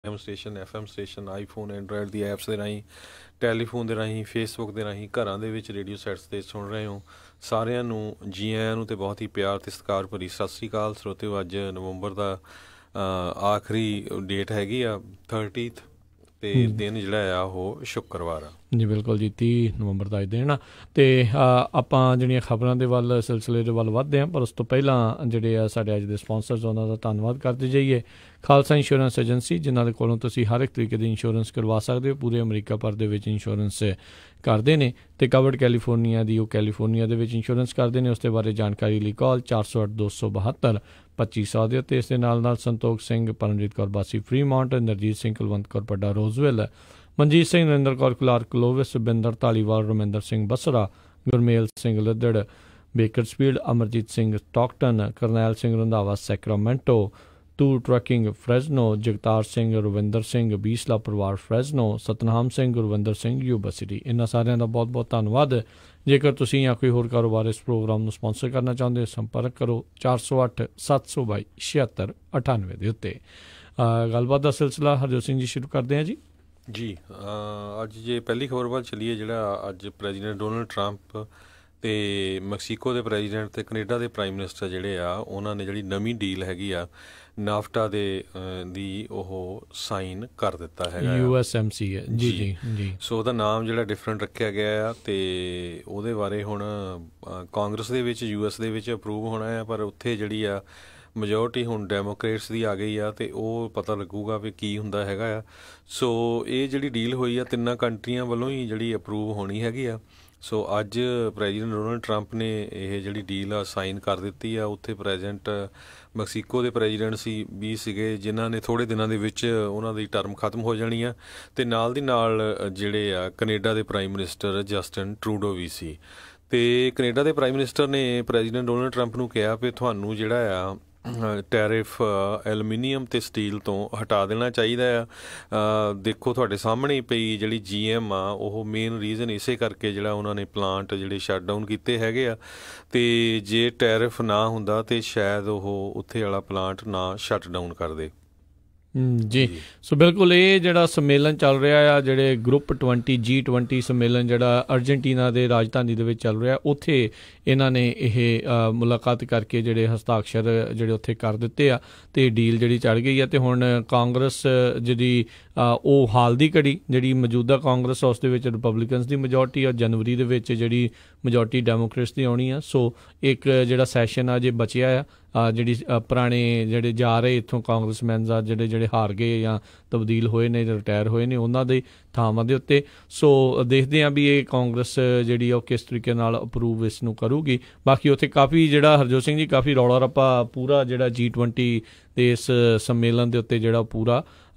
M station, FM station, iPhone, Android ਦੀ apps ਦੇ ਰਾਹੀਂ, telephone ਦੇ ਰਾਹੀਂ, ਫੇਸਬੁੱਕ ਦੇ ਰਾਹੀਂ, ਘਰਾਂ ਦੇ ਵਿੱਚ ਰੇਡੀਓ ਸੈਟਸ 'ਤੇ ਸੁਣ ਰਹੇ ਹੋ। ਸਾਰਿਆਂ ਨੂੰ ਜੀ ਆਇਆਂ ਨੂੰ, ਅਤੇ ਬਹੁਤ ਹੀ ਪਿਆਰ ਅਤੇ ਸਤਿਕਾਰ ਭਰੀ ਸਤਿ ਸ਼੍ਰੀ ਅਕਾਲ ਸਰੋਤਿਓ। ਅੱਜ ਨਵੰਬਰ ਦਾ ਆਖਰੀ ਡੇਟ ਹੈਗੀ ਆ 30th, ਅਤੇ ਦਿਨ ਜਿਹੜਾ ਆ ਉਹ ਸ਼ੁੱਕਰਵਾਰ ਆ ਜੀ। ਬਿਲਕੁਲ ਜੀ, 30 ਨਵੰਬਰ ਦਾ ਅੱਜ ਦਿਨ ਆ। ਅਤੇ ਆਪਾਂ ਜਿਹੜੀਆਂ ਖਬਰਾਂ ਦੇ ਵੱਲ, ਸਿਲਸਿਲੇ ਦੇ ਵੱਲ ਵੱਧਦੇ ਹਾਂ, ਪਰ ਉਸ ਤੋਂ ਪਹਿਲਾਂ ਜਿਹੜੇ ਆ ਸਾਡੇ ਅੱਜ ਦੇ ਸਪੋਂਸਰਸ, ਉਹਨਾਂ ਦਾ ਧੰਨਵਾਦ ਕਰਦੇ ਜਾਈਏ। ਖਾਲਸਾ ਇੰਸ਼ੋਰੈਂਸ ਏਜੰਸੀ, ਜਿਨ੍ਹਾਂ ਦੇ ਕੋਲੋਂ ਤੁਸੀਂ ਹਰ ਇੱਕ ਤਰੀਕੇ ਦੀ ਇੰਸ਼ੋਰੈਂਸ ਕਰਵਾ ਸਕਦੇ ਹੋ। ਪੂਰੇ ਅਮਰੀਕਾ ਭਰ ਦੇ ਵਿੱਚ ਇੰਸ਼ੋਰੈਂਸ ਕਰਦੇ ਨੇ, ਅਤੇ ਕਵਰਡ ਕੈਲੀਫੋਰਨੀਆ ਦੀ ਉਹ ਕੈਲੀਫੋਰਨੀਆ ਦੇ ਵਿੱਚ ਇੰਸ਼ੋਰੈਂਸ ਕਰਦੇ ਨੇ। ਉਸ ਦੇ ਬਾਰੇ ਜਾਣਕਾਰੀ ਲਈ ਕਾਲ 408-272-2500 ਦੇ ਉੱਤੇ। ਇਸ ਦੇ ਨਾਲ Santokh Singh, Paramjit Kaur Bassi Fremont, Narjit Singh Kulwant Kaur Padda Roseville, Manjit Singh, Narinder Kaur Clark Clovis, Binder Dhaliwal, Raminder Singh Basra, Gurmel Singh Laddar Bakersfield, Amarjit Singh Stockton, Karnail Singh Randhawa Sacramento, Toor trucking Fresno, Jagtar Singh, Ravinder Singh Bisla ਪਰਿਵਾਰ Fresno, Satnam Singh, Gurvinder Singh Yuba City. ਇਹਨਾਂ ਸਾਰਿਆਂ ਦਾ ਬਹੁਤ ਬਹੁਤ ਧੰਨਵਾਦ। ਜੇਕਰ ਤੁਸੀਂ ਜਾਂ ਕੋਈ ਹੋਰ ਕਾਰੋਬਾਰ ਇਸ ਪ੍ਰੋਗਰਾਮ ਨੂੰ ਸਪਾਂਸਰ ਕਰਨਾ ਚਾਹੁੰਦੇ ਹੋ, ਸੰਪਰਕ ਕਰੋ 408-722-7698 ਦੇ ਉੱਤੇ। ਗੱਲਬਾਤ ਦਾ ਸਿਲਸਿਲਾ ਹਰਜੋਤ ਸਿੰਘ ਜੀ ਸ਼ੁਰੂ ਕਰਦੇ ਹਾਂ ਜੀ। ਅੱਜ ਜੇ ਪਹਿਲੀ ਖਬਰ ਵੱਲ ਚੱਲੀਏ, ਜਿਹੜਾ ਅੱਜ ਪ੍ਰੈਜ਼ੀਡੈਂਟ ਡੋਨਲਡ ਟਰੰਪ ਅਤੇ ਮੈਕਸੀਕੋ ਦੇ ਪ੍ਰੈਜ਼ੀਡੈਂਟ ਅਤੇ ਕੈਨੇਡਾ ਦੇ ਪ੍ਰਾਈਮ ਮਿਨਿਸਟਰ ਜਿਹੜੇ ਆ, ਉਹਨਾਂ ਨੇ ਜਿਹੜੀ ਨਵੀਂ ਡੀਲ ਹੈਗੀ ਆ ਨਾਫਟਾ ਦੀ ਉਹ ਸਾਈਨ ਕਰ ਦਿੱਤਾ ਹੈਗਾ, USMC ਹੈ ਜੀ ਜੀ ਜੀ। ਸੋ ਉਹਦਾ ਨਾਮ ਜਿਹੜਾ ਡਿਫਰੈਂਟ ਰੱਖਿਆ ਗਿਆ ਆ, ਅਤੇ ਉਹਦੇ ਬਾਰੇ ਹੁਣ ਕਾਂਗਰਸ ਦੇ ਵਿੱਚ, US ਦੇ ਵਿੱਚ ਅਪਰੂਵ ਹੋਣਾ ਆ, ਪਰ ਉੱਥੇ ਜਿਹੜੀ ਆ ਮੈਜੋਰਟੀ ਹੁਣ ਡੈਮੋਕ੍ਰੇਟਸ ਦੀ ਆ ਗਈ ਆ, ਅਤੇ ਉਹ ਪਤਾ ਲੱਗੂਗਾ ਵੀ ਕੀ ਹੁੰਦਾ ਹੈਗਾ ਆ। ਸੋ ਇਹ ਜਿਹੜੀ ਡੀਲ ਹੋਈ ਆ, ਤਿੰਨਾਂ ਕੰਟਰੀਆਂ ਵੱਲੋਂ ਹੀ ਜਿਹੜੀ ਅਪਰੂਵ ਹੋਣੀ ਹੈਗੀ ਆ। ਸੋ ਅੱਜ ਪ੍ਰੈਜ਼ੀਡੈਂਟ ਡੋਨਲਡ ਟਰੰਪ ਨੇ ਇਹ ਜਿਹੜੀ ਡੀਲ ਆ ਸਾਈਨ ਕਰ ਦਿੱਤੀ ਆ। ਉੱਥੇ ਪ੍ਰੈਜ਼ੀਡੈਂਟ ਮੈਕਸੀਕੋ ਦੇ ਪ੍ਰੈਜ਼ੀਡੈਂਟ ਵੀ ਸੀਗੇ, ਜਿਨ੍ਹਾਂ ਨੇ ਥੋੜ੍ਹੇ ਦਿਨਾਂ ਦੇ ਵਿੱਚ ਉਹਨਾਂ ਦੀ ਟਰਮ ਖਤਮ ਹੋ ਜਾਣੀ ਆ, ਅਤੇ ਨਾਲ ਦੀ ਨਾਲ ਜਿਹੜੇ ਆ ਕੈਨੇਡਾ ਦੇ ਪ੍ਰਾਈਮ ਮਿਨਿਸਟਰ ਜਸਟਿਨ ਟਰੂਡੋ ਵੀ ਸੀ। ਅਤੇ ਕੈਨੇਡਾ ਦੇ ਪ੍ਰਾਈਮ ਮਿਨਿਸਟਰ ਨੇ ਪ੍ਰੈਜ਼ੀਡੈਂਟ ਡੋਨਲਡ ਟਰੰਪ ਨੂੰ ਕਿਹਾ ਵੀ ਤੁਹਾਨੂੰ ਜਿਹੜਾ ਆ ਟੈਰਿਫ ਐਲੂਮੀਨੀਅਮ ਅਤੇ ਸਟੀਲ ਤੋਂ ਹਟਾ ਦੇਣਾ ਚਾਹੀਦਾ ਆ। ਦੇਖੋ ਤੁਹਾਡੇ ਸਾਹਮਣੇ ਹੀ ਪਈ ਜਿਹੜੀ GM ਆ, ਉਹ ਮੇਨ ਰੀਜ਼ਨ ਇਸੇ ਕਰਕੇ ਜਿਹੜਾ ਉਹਨਾਂ ਨੇ ਪਲਾਂਟ ਜਿਹੜੇ ਸ਼ਟ ਡਾਊਨ ਕੀਤੇ ਹੈਗੇ ਆ, ਅਤੇ ਜੇ ਟੈਰਿਫ ਨਾ ਹੁੰਦਾ ਤਾਂ ਸ਼ਾਇਦ ਉਹ ਉੱਥੇ ਵਾਲਾ ਪਲਾਂਟ ਨਾ ਸ਼ਟ ਡਾਊਨ ਕਰਦੇ। ਜੀ। ਸੋ ਬਿਲਕੁਲ ਇਹ ਜਿਹੜਾ ਸੰਮੇਲਨ ਚੱਲ ਰਿਹਾ ਆ, ਜਿਹੜੇ ਗਰੁੱਪ 20 G20 ਸੰਮੇਲਨ ਜਿਹੜਾ ਅਰਜਨਟੀਨਾ ਦੇ ਰਾਜਧਾਨੀ ਦੇ ਵਿੱਚ ਚੱਲ ਰਿਹਾ, ਉੱਥੇ ਇਹਨਾਂ ਨੇ ਇਹ ਮੁਲਾਕਾਤ ਕਰਕੇ ਜਿਹੜੇ ਹਸਤਾਖਰ ਜਿਹੜੇ ਉੱਥੇ ਕਰ ਦਿੱਤੇ ਆ, ਅਤੇ ਡੀਲ ਜਿਹੜੀ ਚੜ ਗਈ ਆ। ਅਤੇ ਹੁਣ ਕਾਂਗਰਸ ਜਿਹੜੀ ਉਹ ਹਾਲ ਦੀ ਘੜੀ ਜਿਹੜੀ ਮੌਜੂਦਾ ਕਾਂਗਰਸ, ਉਸ ਦੇ ਵਿੱਚ ਰਿਪਬਲਿਕਨਸ ਦੀ ਮੈਜੋਰਟੀ ਆ। ਜਨਵਰੀ ਦੇ ਵਿੱਚ ਜਿਹੜੀ ਮੈਜੋਰਟੀ ਡੈਮੋਕ੍ਰੇਟਸ ਦੀ ਆਉਣੀ ਆ। ਸੋ ਇੱਕ ਜਿਹੜਾ ਸੈਸ਼ਨ ਆ ਜੇ ਬਚਿਆ ਆ, ਜਿਹੜੀ ਪੁਰਾਣੇ ਜਿਹੜੇ ਜਾ ਰਹੇ ਇੱਥੋਂ ਕਾਂਗਰਸਮੈਨਸ ਆ, ਜਿਹੜੇ ਹਾਰ ਗਏ ਜਾਂ ਤਬਦੀਲ ਹੋਏ ਨੇ, ਰਿਟਾਇਰ ਹੋਏ ਨੇ, ਉਹਨਾਂ ਦੇ ਥਾਵਾਂ ਦੇ ਉੱਤੇ। ਸੋ ਦੇਖਦੇ ਹਾਂ ਵੀ ਇਹ ਕਾਂਗਰਸ ਜਿਹੜੀ ਉਹ ਕਿਸ ਤਰੀਕੇ ਨਾਲ ਅਪਰੂਵ ਇਸ ਨੂੰ ਕਰੂਗੀ। ਬਾਕੀ ਉੱਥੇ ਕਾਫੀ ਜਿਹੜਾ ਹਰਜੋਤ ਸਿੰਘ ਜੀ ਕਾਫੀ ਰੌਲਾ ਰੱਪਾ ਪੂਰਾ ਜਿਹੜਾ G20 ਦੇ ਇਸ ਸੰਮੇਲਨ ਦੇ ਉੱਤੇ ਜਿਹੜਾ ਪੂਰਾ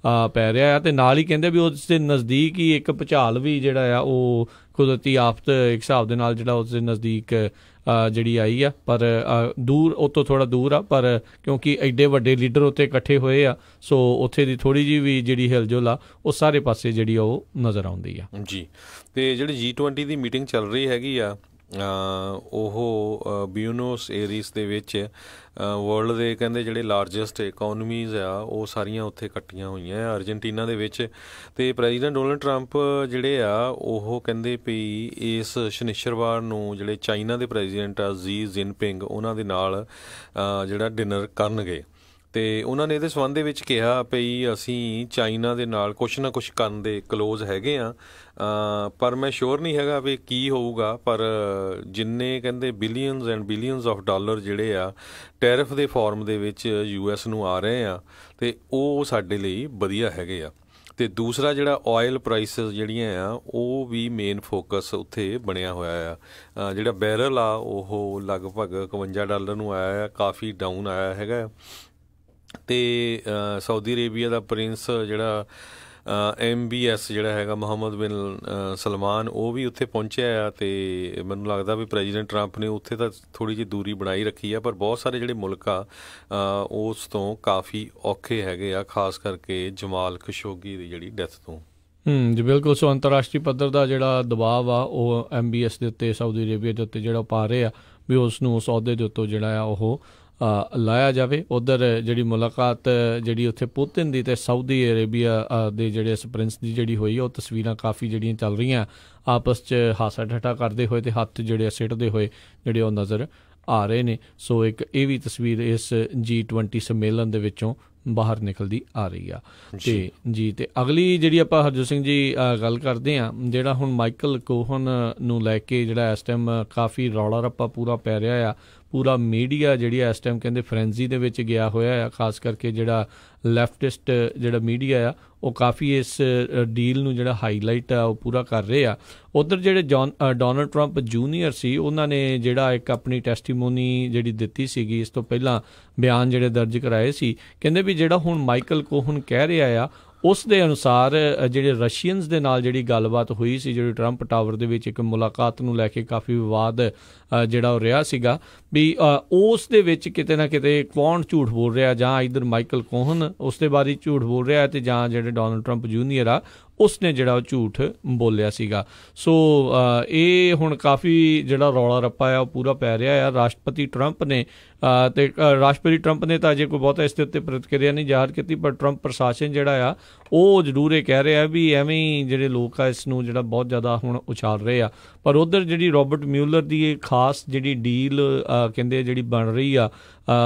ਪੈ ਰਿਹਾ ਆ। ਅਤੇ ਨਾਲ ਹੀ ਕਹਿੰਦੇ ਵੀ ਉਸ ਦੇ ਨਜ਼ਦੀਕ ਹੀ ਇੱਕ ਭੁਚਾਲ ਵੀ ਜਿਹੜਾ ਆ ਉਹ ਕੁਦਰਤੀ ਆਫਤ ਇੱਕ ਹਿਸਾਬ ਦੇ ਨਾਲ ਜਿਹੜਾ ਉਸ ਦੇ ਨਜ਼ਦੀਕ ਜਿਹੜੀ ਆਈ ਆ, ਪਰ ਦੂਰ ਉਹ ਤੋਂ ਥੋੜ੍ਹਾ ਦੂਰ ਆ, ਪਰ ਕਿਉਂਕਿ ਐਡੇ ਵੱਡੇ ਲੀਡਰ ਉੱਥੇ ਇਕੱਠੇ ਹੋਏ ਆ, ਸੋ ਉੱਥੇ ਦੀ ਥੋੜ੍ਹੀ ਜਿਹੀ ਵੀ ਜਿਹੜੀ ਹਿਲਜੁਲ ਆ ਉਹ ਸਾਰੇ ਪਾਸੇ ਜਿਹੜੀ ਉਹ ਨਜ਼ਰ ਆਉਂਦੀ ਆ ਜੀ। ਅਤੇ ਜਿਹੜੀ G20 ਦੀ ਮੀਟਿੰਗ ਚੱਲ ਰਹੀ ਹੈਗੀ ਆ, ਉਹ ਬਿਊਨੋਸ ਏਰੀਸ ਦੇ ਵਿੱਚ ਵਰਲਡ ਦੇ ਕਹਿੰਦੇ ਜਿਹੜੇ ਲਾਰਜੈਸਟ ਇਕੋਨਮੀਜ਼ ਆ, ਉਹ ਸਾਰੀਆਂ ਉੱਥੇ ਇਕੱਠੀਆਂ ਹੋਈਆਂ ਆ ਅਰਜਨਟੀਨਾ ਦੇ ਵਿੱਚ। ਅਤੇ ਪ੍ਰੈਜ਼ੀਡੈਂਟ ਡੋਨਲਡ ਟਰੰਪ ਜਿਹੜੇ ਆ, ਉਹ ਕਹਿੰਦੇ ਵੀ ਇਸ ਸ਼ਨੀਚਰਵਾਰ ਨੂੰ ਜਿਹੜੇ ਚਾਈਨਾ ਦੇ ਪ੍ਰੈਜ਼ੀਡੈਂਟ ਆ ਜੀ ਜਿਨਪਿੰਗ, ਉਹਨਾਂ ਦੇ ਨਾਲ ਜਿਹੜਾ ਡਿਨਰ ਕਰਨਗੇ। ਅਤੇ ਉਹਨਾਂ ਨੇ ਇਹਦੇ ਸੰਬੰਧ ਦੇ ਵਿੱਚ ਕਿਹਾ ਵੀ ਅਸੀਂ ਚਾਈਨਾ ਦੇ ਨਾਲ ਕੁਛ ਨਾ ਕੁਛ ਕਰਨ ਦੇ ਕਲੋਜ਼ ਹੈਗੇ ਆ, ਪਰ ਮੈਂ ਸ਼ੋਰ ਨਹੀਂ ਹੈਗਾ ਵੀ ਕੀ ਹੋਊਗਾ। ਪਰ ਜਿੰਨੇ ਕਹਿੰਦੇ billions and billions of dollar ਜਿਹੜੇ ਆ ਟੈਰਿਫ ਦੇ ਫਾਰਮ ਦੇ ਵਿੱਚ US ਨੂੰ ਆ ਰਹੇ ਆ, ਅਤੇ ਉਹ ਸਾਡੇ ਲਈ ਵਧੀਆ ਹੈਗੇ ਆ। ਅਤੇ ਦੂਸਰਾ ਜਿਹੜਾ ਆਇਲ ਪ੍ਰਾਈਸਿਸ ਜਿਹੜੀਆਂ ਆ, ਉਹ ਵੀ ਮੇਨ ਫੋਕਸ ਉੱਥੇ ਬਣਿਆ ਹੋਇਆ ਆ। ਜਿਹੜਾ ਬੈਰਲ ਆ ਉਹ ਲਗਭਗ $51 ਨੂੰ ਆਇਆ ਆ, ਕਾਫੀ ਡਾਊਨ ਆਇਆ ਹੈਗਾ। ਅਤੇ ਸਾਊਦੀ ਅਰੇਬੀਆ ਦਾ ਪ੍ਰਿੰਸ ਜਿਹੜਾ MBS ਜਿਹੜਾ ਹੈਗਾ ਮੁਹੰਮਦ ਬਿਨ ਸਲਮਾਨ, ਉਹ ਵੀ ਉੱਥੇ ਪਹੁੰਚਿਆ ਆ। ਅਤੇ ਮੈਨੂੰ ਲੱਗਦਾ ਵੀ ਪ੍ਰੈਜ਼ੀਡੈਂਟ ਟਰੰਪ ਨੇ ਉੱਥੇ ਤਾਂ ਥੋੜ੍ਹੀ ਜਿਹੀ ਦੂਰੀ ਬਣਾਈ ਰੱਖੀ ਆ, ਪਰ ਬਹੁਤ ਸਾਰੇ ਜਿਹੜੇ ਮੁਲਕ ਆ ਉਸ ਤੋਂ ਕਾਫੀ ਔਖੇ ਹੈਗੇ ਆ, ਖਾਸ ਕਰਕੇ ਜਮਾਲ ਖਸ਼ੋਗੀ ਦੀ ਜਿਹੜੀ ਡੈਥ ਤੋਂ। ਜੀ ਬਿਲਕੁਲ। ਸੋ ਅੰਤਰਰਾਸ਼ਟਰੀ ਪੱਧਰ ਦਾ ਜਿਹੜਾ ਦਬਾਅ ਆ ਉਹ MBS ਦੇ ਉੱਤੇ, ਸਾਊਦੀ ਅਰੇਬੀਆ ਦੇ ਉੱਤੇ ਜਿਹੜਾ ਪਾ ਰਹੇ ਆ ਵੀ ਉਸ ਨੂੰ ਉਸ ਅਹੁਦੇ ਦੇ ਉੱਤੋਂ ਜਿਹੜਾ ਆ ਉਹ ਲਾਇਆ ਜਾਵੇ। ਉੱਧਰ ਜਿਹੜੀ ਮੁਲਾਕਾਤ ਜਿਹੜੀ ਉੱਥੇ ਪੁਤਿਨ ਦੀ ਅਤੇ ਸਾਊਦੀ ਅਰੇਬੀਆ ਦੇ ਜਿਹੜੇ ਇਸ ਪ੍ਰਿੰਸ ਦੀ ਜਿਹੜੀ ਹੋਈ ਉਹ ਤਸਵੀਰਾਂ ਕਾਫੀ ਜਿਹੜੀਆਂ ਚੱਲ ਰਹੀਆਂ ਆਪਸ 'ਚ ਹਾਸਾ ਠੱਠਾ ਕਰਦੇ ਹੋਏ ਅਤੇ ਹੱਥ ਜਿਹੜੇ ਸਿੱਟਦੇ ਹੋਏ ਜਿਹੜੇ ਉਹ ਨਜ਼ਰ ਆ ਰਹੇ ਨੇ। ਸੋ ਇੱਕ ਇਹ ਵੀ ਤਸਵੀਰ ਇਸ G20 ਸੰਮੇਲਨ ਦੇ ਵਿੱਚੋਂ ਬਾਹਰ ਨਿਕਲਦੀ ਆ ਰਹੀ ਆ। ਤੇ ਅਗਲੀ ਜਿਹੜੀ ਆਪਾਂ ਹਰਜੋਤ ਸਿੰਘ ਜੀ ਗੱਲ ਕਰਦੇ ਹਾਂ, ਜਿਹੜਾ ਹੁਣ ਮਾਈਕਲ ਕੋਹਨ ਨੂੰ ਲੈ ਕੇ ਜਿਹੜਾ ਇਸ ਟਾਈਮ ਕਾਫੀ ਰੌਲਾ ਰੱਪਾ ਪੂਰਾ ਪੈ ਰਿਹਾ ਆ, ਪੂਰਾ ਮੀਡੀਆ ਜਿਹੜੀ ਇਸ ਟਾਈਮ ਕਹਿੰਦੇ ਫਰੈਂਜ਼ੀ ਦੇ ਵਿੱਚ ਗਿਆ ਹੋਇਆ ਆ, ਖਾਸ ਕਰਕੇ ਜਿਹੜਾ ਲੈਫਟਿਸਟ ਜਿਹੜਾ ਮੀਡੀਆ ਆ ਉਹ ਕਾਫੀ ਇਸ ਡੀਲ ਨੂੰ ਜਿਹੜਾ ਹਾਈਲਾਈਟ ਆ ਉਹ ਪੂਰਾ ਕਰ ਰਹੇ ਆ। ਉੱਧਰ ਜਿਹੜੇ ਡੋਨਲਡ ਟਰੰਪ ਜੂਨੀਅਰ ਸੀ ਉਹਨਾਂ ਨੇ ਜਿਹੜਾ ਇੱਕ ਆਪਣੀ ਟੈਸਟੀਮੋਨੀ ਜਿਹੜੀ ਦਿੱਤੀ ਸੀਗੀ ਇਸ ਤੋਂ ਪਹਿਲਾਂ ਬਿਆਨ ਜਿਹੜੇ ਦਰਜ ਕਰਾਏ ਸੀ, ਕਹਿੰਦੇ ਵੀ ਜਿਹੜਾ ਹੁਣ ਮਾਈਕਲ ਕੋਹਨ ਕਹਿ ਰਿਹਾ ਆ ਉਸ ਦੇ ਅਨੁਸਾਰ ਜਿਹੜੇ ਰਸ਼ੀਅਨਸ ਦੇ ਨਾਲ ਜਿਹੜੀ ਗੱਲਬਾਤ ਹੋਈ ਸੀ, ਜਿਹੜੀ ਟਰੰਪ ਟਾਵਰ ਦੇ ਵਿੱਚ ਇੱਕ ਮੁਲਾਕਾਤ ਨੂੰ ਲੈ ਕੇ ਕਾਫੀ ਵਿਵਾਦ ਜਿਹੜਾ ਉਹ ਰਿਹਾ ਸੀਗਾ, ਵੀ ਉਸ ਦੇ ਵਿੱਚ ਕਿਤੇ ਨਾ ਕਿਤੇ ਕੌਣ ਝੂਠ ਬੋਲ ਰਿਹਾ, ਜਾਂ ਇੱਧਰ ਮਾਈਕਲ ਕੋਹਨ ਉਸ ਦੇ ਬਾਰੇ ਝੂਠ ਬੋਲ ਰਿਹਾ ਅਤੇ ਜਾਂ ਜਿਹੜੇ ਡੋਨਲਡ ਟਰੰਪ ਜੂਨੀਅਰ ਆ ਉਸਨੇ ਜਿਹੜਾ ਉਹ ਝੂਠ ਬੋਲਿਆ ਸੀਗਾ। ਸੋ ਇਹ ਹੁਣ ਕਾਫੀ ਜਿਹੜਾ ਰੌਲਾ ਰੱਪਾ ਆ ਉਹ ਪੂਰਾ ਪੈ ਰਿਹਾ ਆ। ਰਾਸ਼ਟਰਪਤੀ ਟਰੰਪ ਨੇ ਤਾਂ ਅਜੇ ਕੋਈ ਬਹੁਤਾ ਇਸ ਦੇ ਉੱਤੇ ਪ੍ਰਤੀਕਿਰਿਆ ਨਹੀਂ ਜ਼ਾਹਰ ਕੀਤੀ, ਪਰ ਟਰੰਪ ਪ੍ਰਸ਼ਾਸਨ ਜਿਹੜਾ ਆ ਉਹ ਜ਼ਰੂਰ ਇਹ ਕਹਿ ਰਿਹਾ ਵੀ ਐਵੇਂ ਹੀ ਜਿਹੜੇ ਲੋਕ ਆ ਇਸ ਨੂੰ ਜਿਹੜਾ ਬਹੁਤ ਜ਼ਿਆਦਾ ਹੁਣ ਉਛਾਲ ਰਹੇ ਆ। ਪਰ ਉੱਧਰ ਜਿਹੜੀ ਰੋਬਰਟ ਮਿਊਲਰ ਦੀ ਇਹ ਖਾਸ ਜਿਹੜੀ ਡੀਲ ਕਹਿੰਦੇ ਜਿਹੜੀ ਬਣ ਰਹੀ ਆ,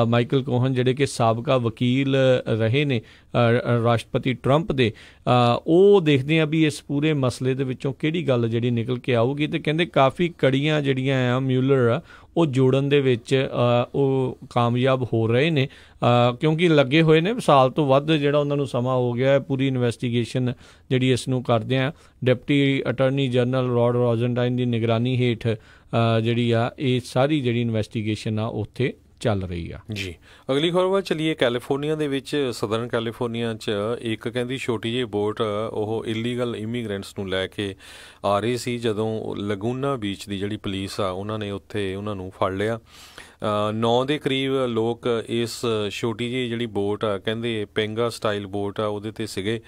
ਮਾਈਕਲ ਕੋਹਨ ਜਿਹੜੇ ਕਿ ਸਾਬਕਾ ਵਕੀਲ ਰਹੇ ਨੇ ਰਾਸ਼ਟਰਪਤੀ ਟਰੰਪ ਦੇ, ਉਹ ਦੇਖਦੇ ਆ ਵੀ ਇਸ ਪੂਰੇ ਮਸਲੇ ਦੇ ਵਿੱਚੋਂ ਕਿਹੜੀ ਗੱਲ ਜਿਹੜੀ ਨਿਕਲ ਕੇ ਆਊਗੀ। ਅਤੇ ਕਹਿੰਦੇ ਕਾਫੀ ਕੜੀਆਂ ਜਿਹੜੀਆਂ ਆ ਮਿਊਲਰ ਆ ਉਹ ਜੋੜਨ ਦੇ ਵਿੱਚ ਉਹ ਕਾਮਯਾਬ ਹੋ ਰਹੇ ਨੇ, ਕਿਉਂਕਿ ਲੱਗੇ ਹੋਏ ਨੇ ਸਾਲ ਤੋਂ ਵੱਧ ਜਿਹੜਾ ਉਹਨਾਂ ਨੂੰ ਸਮਾਂ ਹੋ ਗਿਆ ਪੂਰੀ ਇਨਵੈਸਟੀਗੇਸ਼ਨ ਜਿਹੜੀ ਇਸ ਨੂੰ ਕਰਦੇ ਆ। ਡਿਪਟੀ ਅਟਾਰਨੀ ਜਨਰਲ ਰੌਡ ਰੋਜ਼ਨਟਾਈਨ ਦੀ ਨਿਗਰਾਨੀ ਹੇਠ ਜਿਹੜੀ ਆ ਇਹ ਸਾਰੀ ਜਿਹੜੀ ਇਨਵੈਸਟੀਗੇਸ਼ਨ ਆ ਉੱਥੇ ਚੱਲ ਰਹੀ ਆ। ਜੀ ਅਗਲੀ ਖਬਰ ਵੱਲ ਚੱਲੀਏ। ਕੈਲੀਫੋਰਨੀਆ ਦੇ ਵਿੱਚ ਸਦਰਨ ਕੈਲੀਫੋਰਨੀਆ 'ਚ ਇੱਕ ਕਹਿੰਦੀ ਛੋਟੀ ਜਿਹੀ ਬੋਟ ਉਹ ਇਲੀਗਲ ਇਮੀਗਰੈਂਟਸ ਨੂੰ ਲੈ ਕੇ ਆ ਰਹੀ ਸੀ, ਜਦੋਂ ਲਗੂਨਾ ਬੀਚ ਦੀ ਜਿਹੜੀ ਪੁਲਿਸ ਆ ਉਹਨਾਂ ਨੇ ਉੱਥੇ ਉਹਨਾਂ ਨੂੰ ਫੜ ਲਿਆ। 9 ਦੇ ਕਰੀਬ ਲੋਕ ਇਸ ਛੋਟੀ ਜਿਹੀ ਜਿਹੜੀ ਬੋਟ ਆ ਕਹਿੰਦੇ ਪੈਂਗਾ ਸਟਾਈਲ ਬੋਟ ਆ ਉਹਦੇ 'ਤੇ ਸੀਗੇ।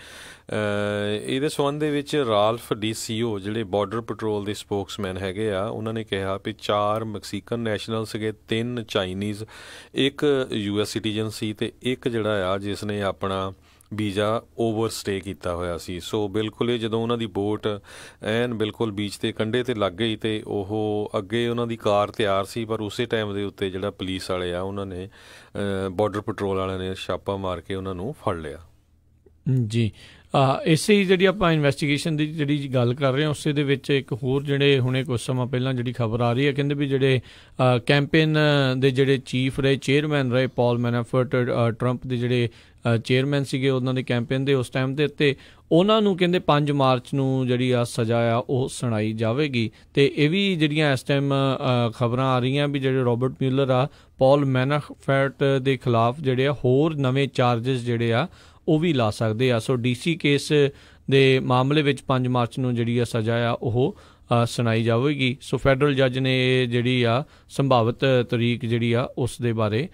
ਇਹਦੇ ਸੰਬੰਧ ਦੇ ਵਿੱਚ ਰਾਲਫ DCO ਜਿਹੜੇ ਬਾਰਡਰ ਪੈਟਰੋਲ ਦੇ ਸਪੋਕਸਮੈਨ ਹੈਗੇ ਆ ਉਹਨਾਂ ਨੇ ਕਿਹਾ ਵੀ 4 ਮੈਕਸੀਕਨ ਨੈਸ਼ਨਲ ਸੀਗੇ, 3 ਚਾਈਨੀਜ਼, 1 US ਸਿਟੀਜ਼ਨ ਸੀ ਅਤੇ ਇੱਕ ਜਿਹੜਾ ਆ ਜਿਸ ਨੇ ਆਪਣਾ ਵੀਜ਼ਾ ਓਵਰਸਟੇ ਕੀਤਾ ਹੋਇਆ ਸੀ। ਸੋ ਬਿਲਕੁਲ ਇਹ ਜਦੋਂ ਉਹਨਾਂ ਦੀ ਬੋਟ ਐਨ ਬਿਲਕੁਲ ਬੀਚ ਦੇ ਕੰਢੇ 'ਤੇ ਲੱਗ ਗਈ ਅਤੇ ਉਹ ਅੱਗੇ ਉਹਨਾਂ ਦੀ ਕਾਰ ਤਿਆਰ ਸੀ, ਪਰ ਉਸੇ ਟਾਈਮ ਦੇ ਉੱਤੇ ਜਿਹੜਾ ਪੁਲਿਸ ਵਾਲੇ ਆ ਉਹਨਾਂ ਨੇ ਬਾਰਡਰ ਪੈਟਰੋਲ ਵਾਲਿਆਂ ਨੇ ਛਾਪਾ ਮਾਰ ਕੇ ਉਹਨਾਂ ਨੂੰ ਫੜ ਲਿਆ। ਜੀ ਇਸੇ ਹੀ ਜਿਹੜੀ ਆਪਾਂ ਇਨਵੈਸਟੀਗੇਸ਼ਨ ਦੀ ਜਿਹੜੀ ਗੱਲ ਕਰ ਰਹੇ ਹਾਂ ਉਸੇ ਦੇ ਵਿੱਚ ਇੱਕ ਹੋਰ ਜਿਹੜੇ ਹੁਣੇ ਕੁਝ ਸਮਾਂ ਪਹਿਲਾਂ ਜਿਹੜੀ ਖਬਰ ਆ ਰਹੀ ਹੈ, ਕਹਿੰਦੇ ਵੀ ਜਿਹੜੇ ਕੈਂਪੇਨ ਦੇ ਜਿਹੜੇ ਚੀਫ ਰਹੇ, ਚੇਅਰਮੈਨ ਰਹੇ ਪੌਲ ਮੈਨਾਫੋਰਟ, ਟਰੰਪ ਦੇ ਜਿਹੜੇ ਚੇਅਰਮੈਨ ਸੀਗੇ ਉਹਨਾਂ ਦੇ ਕੈਂਪੇਨ ਦੇ ਉਸ ਟਾਈਮ ਦੇ ਉੱਤੇ, ਉਹਨਾਂ ਨੂੰ ਕਹਿੰਦੇ 5 ਮਾਰਚ ਨੂੰ ਜਿਹੜੀ ਆ ਸਜ਼ਾ ਆ ਉਹ ਸੁਣਾਈ ਜਾਵੇਗੀ। ਅਤੇ ਇਹ ਵੀ ਜਿਹੜੀਆਂ ਇਸ ਟਾਈਮ ਖਬਰਾਂ ਆ ਰਹੀਆਂ ਵੀ ਜਿਹੜੇ ਰੋਬਰਟ ਮਿਊਲਰ ਆ ਪੌਲ ਮੈਨਾਫੋਰਟ ਦੇ ਖਿਲਾਫ ਜਿਹੜੇ ਆ ਹੋਰ ਨਵੇਂ ਚਾਰਜਿਸ ਜਿਹੜੇ ਆ ਉਹ ਵੀ ਲਾ ਸਕਦੇ ਆ। ਸੋ DC ਕੇਸ ਦੇ ਮਾਮਲੇ ਵਿੱਚ 5 ਮਾਰਚ ਨੂੰ ਜਿਹੜੀ ਆ ਸਜ਼ਾ ਆ ਉਹ ਸੁਣਾਈ ਜਾਵੇਗੀ। ਸੋ ਫੈਡਰਲ ਜੱਜ ਨੇ ਜਿਹੜੀ ਆ ਸੰਭਾਵਿਤ ਤਰੀਕ ਜਿਹੜੀ ਆ ਉਸ ਦੇ ਬਾਰੇ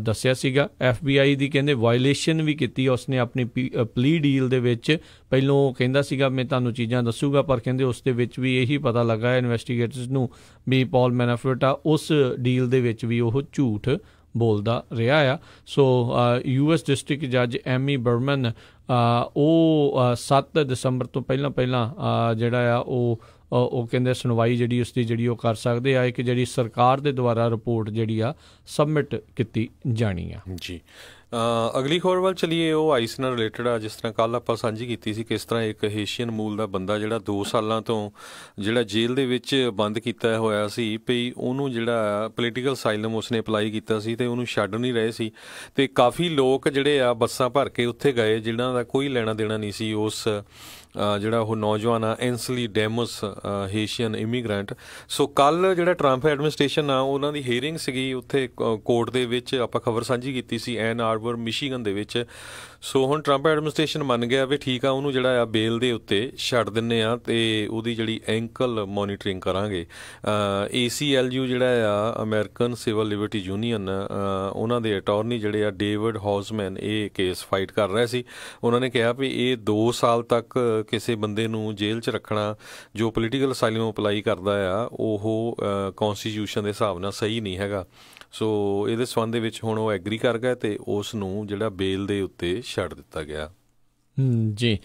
ਦੱਸਿਆ ਸੀਗਾ। FBI ਦੀ ਕਹਿੰਦੇ ਵਾਇਲੇਸ਼ਨ ਵੀ ਕੀਤੀ ਉਸਨੇ ਆਪਣੀ ਪਲੀ ਡੀਲ ਦੇ ਵਿੱਚ। ਪਹਿਲੋਂ ਕਹਿੰਦਾ ਸੀਗਾ ਮੈਂ ਤੁਹਾਨੂੰ ਚੀਜ਼ਾਂ ਦੱਸੂਗਾ, ਪਰ ਕਹਿੰਦੇ ਉਸ ਦੇ ਵਿੱਚ ਵੀ ਇਹੀ ਪਤਾ ਲੱਗਾ ਇਨਵੈਸਟੀਗੇਟਰਸ ਨੂੰ ਵੀ ਪੌਲ ਮੈਨਾਫੋਰਟ ਆ ਉਸ ਡੀਲ ਦੇ ਵਿੱਚ ਵੀ ਉਹ ਝੂਠ ਬੋਲਦਾ ਰਿਹਾ ਆ। ਸੋ US ਡਿਸਟ੍ਰਿਕਟ ਜੱਜ ਐਮੀ ਬਰਮਨ ਉਹ 7 ਦਸੰਬਰ ਤੋਂ ਪਹਿਲਾਂ ਜਿਹੜਾ ਆ ਉਹ ਕਹਿੰਦੇ ਸੁਣਵਾਈ ਜਿਹੜੀ ਉਸਦੀ ਜਿਹੜੀ ਉਹ ਕਰ ਸਕਦੇ ਆ, ਇੱਕ ਜਿਹੜੀ ਸਰਕਾਰ ਦੇ ਦੁਆਰਾ ਰਿਪੋਰਟ ਜਿਹੜੀ ਆ ਸਬਮਿਟ ਕੀਤੀ ਜਾਣੀ ਆ। ਜੀ ਅਗਲੀ ਖਬਰ ਵੱਲ ਚੱਲੀਏ। ਉਹ ਆਈਸ ਨਾਲ ਰਿਲੇਟਡ ਆ। ਜਿਸ ਤਰ੍ਹਾਂ ਕੱਲ੍ਹ ਆਪਾਂ ਸਾਂਝੀ ਕੀਤੀ ਸੀ ਕਿਸ ਤਰ੍ਹਾਂ ਇੱਕ ਏਸ਼ੀਅਨ ਮੂਲ ਦਾ ਬੰਦਾ ਜਿਹੜਾ 2 ਸਾਲਾਂ ਤੋਂ ਜਿਹੜਾ ਜੇਲ੍ਹ ਦੇ ਵਿੱਚ ਬੰਦ ਕੀਤਾ ਹੋਇਆ ਸੀ, ਵੀ ਉਹਨੂੰ ਜਿਹੜਾ ਪੋਲੀਟੀਕਲ ਅਸਾਈਲਮ ਉਸਨੇ ਅਪਲਾਈ ਕੀਤਾ ਸੀ ਅਤੇ ਉਹਨੂੰ ਛੱਡ ਨਹੀਂ ਰਹੇ ਸੀ, ਅਤੇ ਕਾਫੀ ਲੋਕ ਜਿਹੜੇ ਆ ਬੱਸਾਂ ਭਰ ਕੇ ਉੱਥੇ ਗਏ ਜਿਨ੍ਹਾਂ ਦਾ ਕੋਈ ਲੈਣਾ ਦੇਣਾ ਨਹੀਂ ਸੀ ਉਸ ਜਿਹੜਾ ਉਹ ਨੌਜਵਾਨ ਆ ਐਂਸਲੀ ਡੈਮਸ ਹੇਸ਼ੀਅਨ ਇਮੀਗਰੈਂਟ। ਸੋ ਕੱਲ੍ਹ ਜਿਹੜਾ ਟਰੰਪ ਐਡਮਿਨਿਸਟ੍ਰੇਸ਼ਨ ਆ ਉਹਨਾਂ ਦੀ ਹੀਅਰਿੰਗ ਸੀਗੀ ਉੱਥੇ ਕੋਰਟ ਦੇ ਵਿੱਚ, ਆਪਾਂ ਖਬਰ ਸਾਂਝੀ ਕੀਤੀ ਸੀ ਐਨ ਆਰਬਰ ਮਿਸ਼ੀਗਨ ਦੇ ਵਿੱਚ। ਸੋ ਹੁਣ ਟਰੰਪ ਐਡਮਿਨਿਸਟ੍ਰੇਸ਼ਨ ਮੰਨ ਗਿਆ ਵੀ ਠੀਕ ਆ ਉਹਨੂੰ ਜਿਹੜਾ ਆ ਬੇਲ ਦੇ ਉੱਤੇ ਛੱਡ ਦਿੰਦੇ ਆ ਅਤੇ ਉਹਦੀ ਜਿਹੜੀ ਐਂਕਲ ਮੋਨੀਟਰਿੰਗ ਕਰਾਂਗੇ। ACLU ਜਿਹੜਾ ਆ ਅਮਰੀਕਨ ਸਿਵਲ ਲਿਬਰਟੀ ਯੂਨੀਅਨ, ਉਹਨਾਂ ਦੇ ਅਟਾਰਨੀ ਜਿਹੜੇ ਆ ਡੇਵਿਡ ਹਾਊਜ਼ਮੈਨ ਇਹ ਕੇਸ ਫਾਈਟ ਕਰ ਰਹੇ ਸੀ। ਉਹਨਾਂ ਨੇ ਕਿਹਾ ਵੀ ਇਹ 2 ਸਾਲ ਤੱਕ ਕਿਸੇ ਬੰਦੇ ਨੂੰ ਜੇਲ੍ਹ 'ਚ ਰੱਖਣਾ ਜੋ ਪੋਲੀਟੀਕਲ ਅਸਾਈਲਮ ਅਪਲਾਈ ਕਰਦਾ ਆ ਉਹ ਕੌਨਸਟੀਟਿਊਸ਼ਨ ਦੇ ਹਿਸਾਬ ਨਾਲ ਸਹੀ ਨਹੀਂ ਹੈਗਾ। ਸੋ ਇਹਦੇ ਸੰਬੰਧ ਦੇ ਵਿੱਚ ਹੁਣ ਉਹ ਐਗਰੀ ਕਰ ਗਿਆ ਅਤੇ ਉਸ ਨੂੰ ਜਿਹੜਾ ਬੇਲ ਦੇ ਉੱਤੇ ਛੱਡ ਦਿੱਤਾ ਗਿਆ। ਜੀ